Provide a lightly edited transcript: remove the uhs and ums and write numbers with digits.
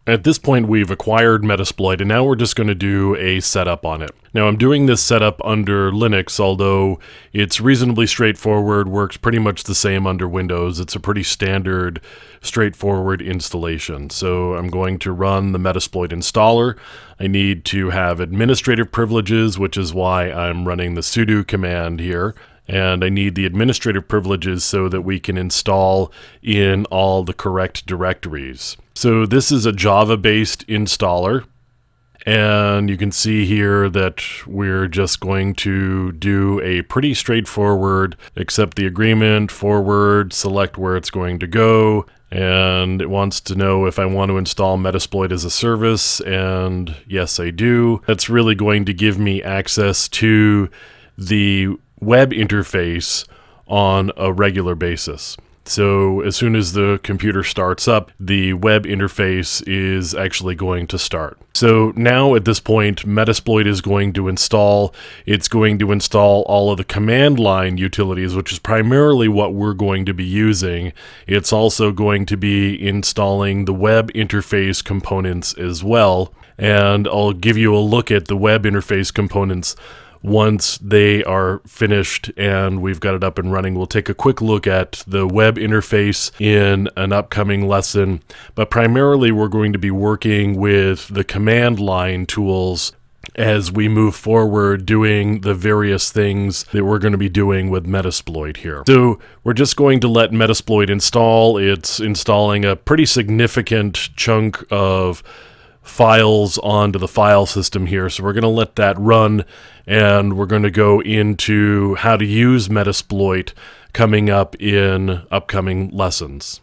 At this point, we've acquired Metasploit, and now we're just going to do a setup on it. Now, I'm doing this setup under Linux, although it's reasonably straightforward, works pretty much the same under Windows. It's a pretty standard, straightforward installation. So I'm going to run the Metasploit installer. I need to have administrative privileges, which is why I'm running the sudo command here. And I need the administrative privileges so that we can install in all the correct directories. So this is a Java-based installer, and you can see here that we're just going to do a pretty straightforward accept the agreement, forward, select where it's going to go, and it wants to know if I want to install Metasploit as a service, and yes, I do. That's really going to give me access to the web interface on a regular basis. So as soon as the computer starts up, the web interface is actually going to start. So now at this point, Metasploit is going to install. It's going to install all of the command line utilities, which is primarily what we're going to be using. It's also going to be installing the web interface components as well. And I'll give you a look at the web interface components once they are finished and we've got it up and running. We'll take a quick look at the web interface in an upcoming lesson, but primarily we're going to be working with the command line tools as we move forward doing the various things that we're going to be doing with Metasploit here. So we're just going to let Metasploit install. It's installing a pretty significant chunk of files onto the file system here. So we're going to let that run, and we're going to go into how to use Metasploit coming up in upcoming lessons.